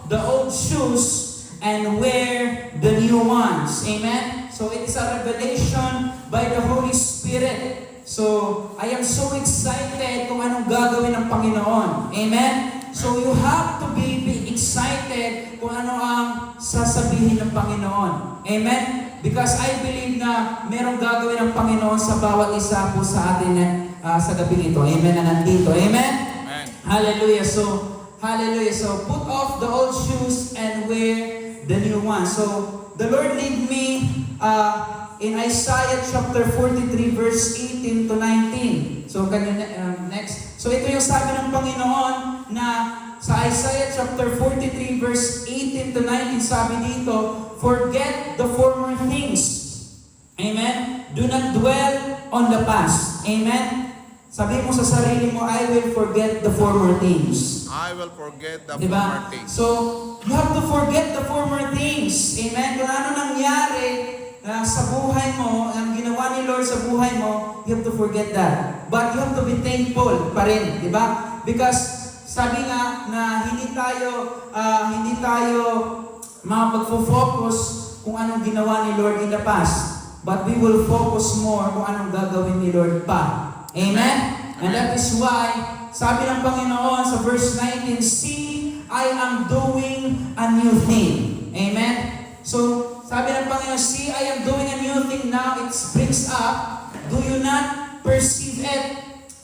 the old shoes and wear the new ones. Amen? So it is a revelation by the Holy Spirit. So I am so excited kung anong gagawin ng Panginoon. Amen? So you have to be excited kung ano ang sasabihin ng Panginoon. Amen? Because I believe na merong gagawin ng Panginoon sa bawat isa po sa atin sa gabi ito. Amen na nandito. Amen? Amen. Hallelujah. Hallelujah. So put off the old shoes and wear the new one. So the Lord lead me in Isaiah chapter 43 verse 18 to 19. So can you next? So ito yung sabi ng Panginoon na sa Isaiah chapter 43 verse 18 to 19, sabi dito, forget the former things. Amen? Do not dwell on the past. Amen? Sabi mo sa sarili mo, I will forget the former things. I will forget the Diba? former things. So, you have to forget the former things. Amen? Kung ano nangyari sa buhay mo, ang ginawa ni Lord sa buhay mo, you have to forget that. But you have to be thankful pa rin. Diba? Because sabi nga na hindi tayo mapagfo-focus kung anong ginawa ni Lord in the past. But we will focus more kung anong gagawin ni Lord pa. Amen? And that is why, sabi ng Panginoon sa verse 19, see, I am doing a new thing. Amen? So, sabi ng Panginoon, see, I am doing a new thing now. It springs up. Do you not perceive it?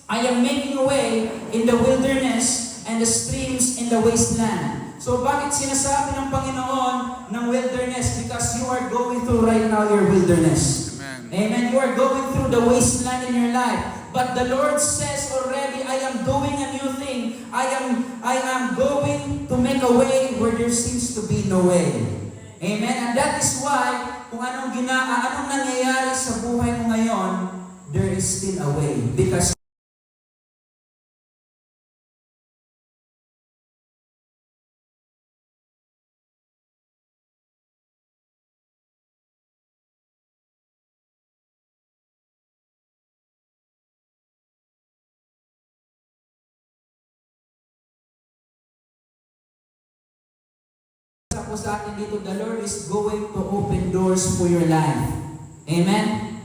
I am making a way in the wilderness and the streams in the wasteland. So bakit sinasabi ng Panginoon ng wilderness? Because you are going through right now your wilderness. Amen. Amen. You are going through the wasteland in your life. But the Lord says already, I am doing a new thing. I am going to make a way where there seems to be no way. Amen. And that is why, kung anong nangyayari sa buhay mo ngayon, there is still a way. Because po sa atin dito, the Lord is going to open doors for your life. Amen?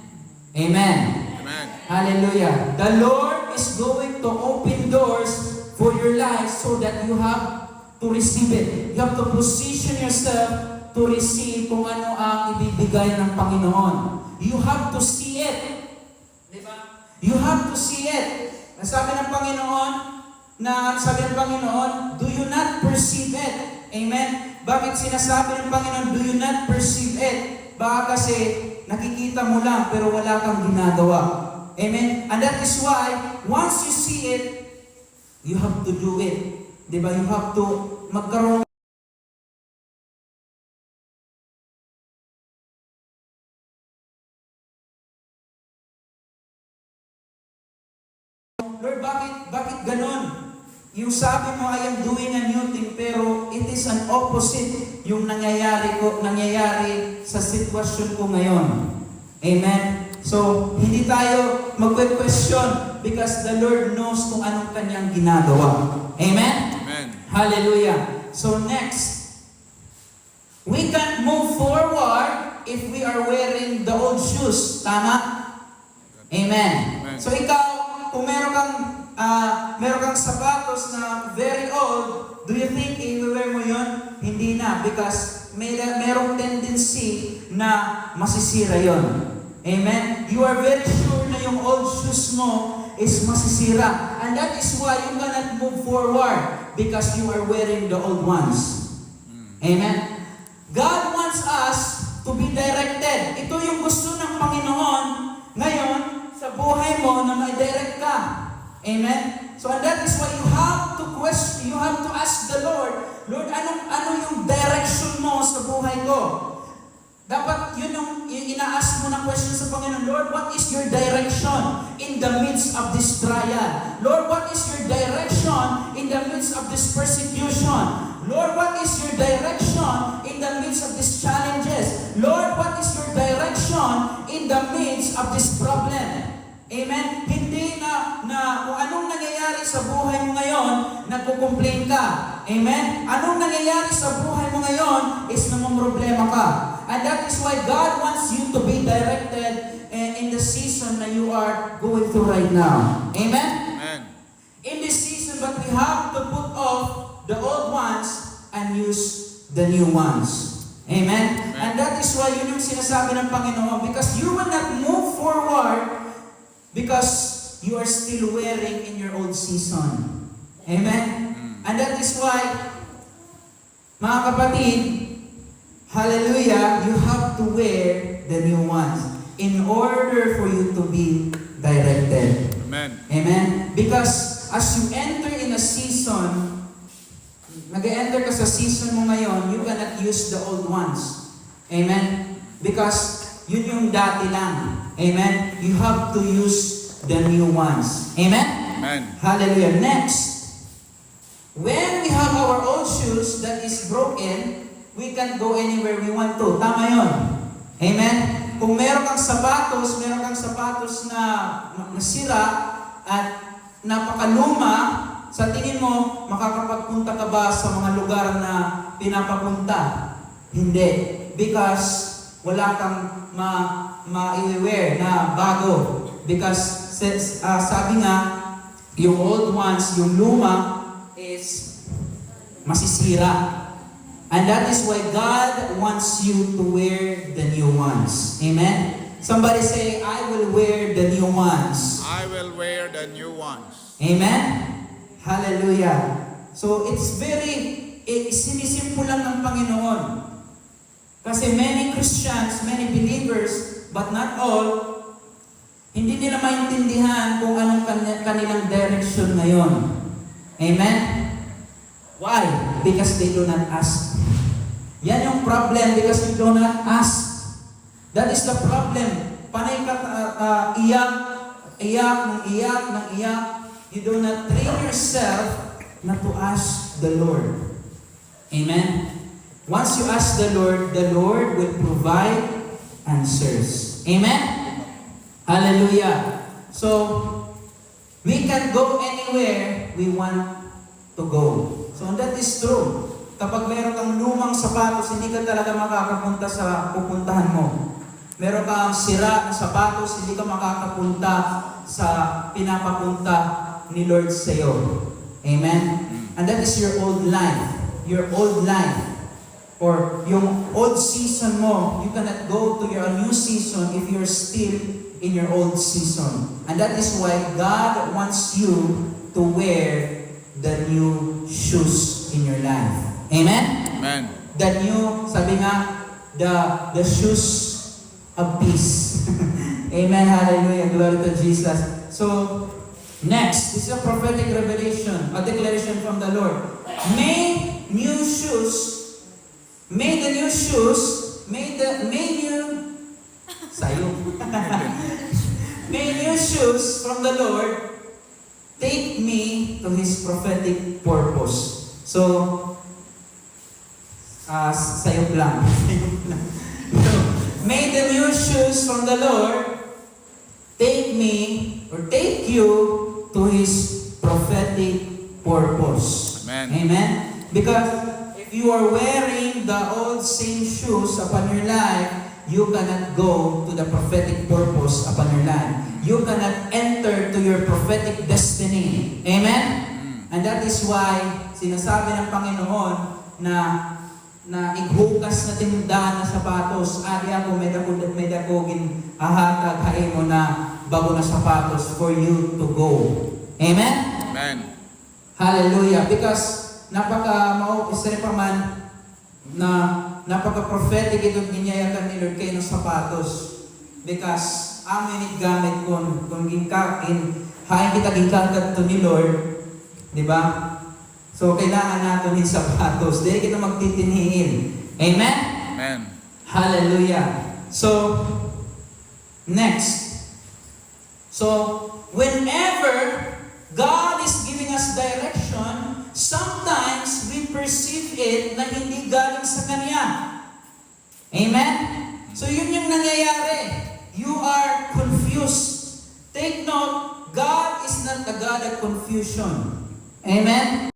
Amen. Amen. Hallelujah. The Lord is going to open doors for your life so that you have to receive it. You have to position yourself to receive kung ano ang ibibigay ng Panginoon. You have to see it. Diba? You have to see it. Sabi ng Panginoon, do you not perceive it? Amen? Bakit sinasabi ng Panginoon, do you not perceive it? Baka kasi nakikita mo lang pero wala kang ginagawa. Amen? And that is why, once you see it, you have to do it. Diba? You have to magkaroon. Lord, bakit ganon? Yung sabi mo, I am doing a new thing, pero it is an opposite yung nangyayari sa sitwasyon ko ngayon. Amen? So, hindi tayo mag-question because the Lord knows kung anong kanyang ginagawa. Amen? Amen. Hallelujah. So, next, we can move forward if we are wearing the old shoes. Tama? Amen. Amen. So, ikaw, kung meron kang sapatos na very old, do you think i-wear mo yun? Hindi na, because merong tendency na masisira yon. Amen? You are very sure na yung old shoes mo is masisira. And that is why you cannot move forward because you are wearing the old ones. Amen? God wants us to be directed. Ito yung gusto ng Panginoon ngayon sa buhay mo na may direct ka. Amen? So and that is why you have to question, you have to ask the Lord, Lord, ano yung direction mo sa buhay ko? Dapat yun yung ina-ask mo na question sa Panginoon, Lord, what is your direction in the midst of this trial? Lord, what is your direction in the midst of this persecution? Lord, what is your direction in the midst of these challenges? Lord, what is your direction in the midst of this problem? Amen? Hindi na kung anong nangyayari sa buhay mo ngayon, nagko-complain ka. Amen? Anong nangyayari sa buhay mo ngayon is namumroblema ka. And that is why God wants you to be directed in the season that you are going through right now. Amen? Amen. In this season, but we have to put off the old ones and use the new ones. Amen? And that is why yun yung sinasabi ng Panginoon, because you will not move forward because you are still wearing in your old season. Amen? And that is why, mga kapatid, hallelujah, you have to wear the new ones in order for you to be directed. Amen. Amen? Because as you enter in a season, nag-enter ka sa season mo ngayon, you cannot use the old ones. Amen? Because yun yung dati lang. Amen? You have to use the new ones. Amen? Amen. Hallelujah. Next, when we have our old shoes that is broken, we can go anywhere we want to. Tama yun. Amen? Kung meron kang sapatos na nasira at napakaluma, sa tingin mo, makakapagpunta ka ba sa mga lugar na pinapapunta? Hindi. Because wala kang ma-i-wear na bago. Because sabi nga, yung old ones, yung luma, is masisira. And that is why God wants you to wear the new ones. Amen? Somebody say, I will wear the new ones. I will wear the new ones. Amen? Hallelujah. So it's sinisimple lang ng Panginoon. Kasi many Christians, many believers, but not all, hindi nila maintindihan kung anong kanilang direction ngayon. Amen? Why? Because they do not ask. Yan yung problem, because you do not ask. That is the problem. Panay ka iyak. You do not train yourself not to ask the Lord. Amen? Once you ask the Lord will provide answers. Amen? Hallelujah. So, we can go anywhere we want to go. So, that is true. Kapag meron kang lumang sapatos, hindi ka talaga makakapunta sa pupuntahan mo. Meron kang sira na sapatos, hindi ka makakapunta sa pinapapunta ni Lord sa iyo. Amen? And that is your old life. Your old life. Or yung old season mo, you cannot go to your new season if you're still in your old season. And that is why God wants you to wear the new shoes in your life. Amen? Amen. The new, sabi nga, the shoes of peace. Amen, hallelujah, glory to Jesus. So, next, this is a prophetic revelation, a declaration from the Lord. May the new shoes from the Lord take me to His prophetic purpose. So, sayop lang. May the new shoes from the Lord take me or take you to His prophetic purpose. Amen. Amen? Because if you are wearing the old same shoes upon your life, you cannot go to the prophetic purpose upon your life. You cannot enter to your prophetic destiny. Amen? And that is why sinasabi ng Panginoon na ighukas na tindahan na sapatos, ariya ko may dakogin ahatag hain mo na bago na sapatos for you to go. Amen? Amen. Hallelujah. Because isa pa man na napaka-prophetic itong ginyayakan ni Lord kayo ng sapatos. Because amin gamit kung hain kita gikagat to ni Lord, di ba? So, kailangan natin yung sapatos. Dahil kita magtitinhiin. Amen? Amen. Hallelujah. So, next. So, whenever God is giving us direction, sometimes we perceive it na hindi galing sa Kanya. Amen? So, yun yung nangyayari. You are confused. Take note, God is not a God of confusion. Amen?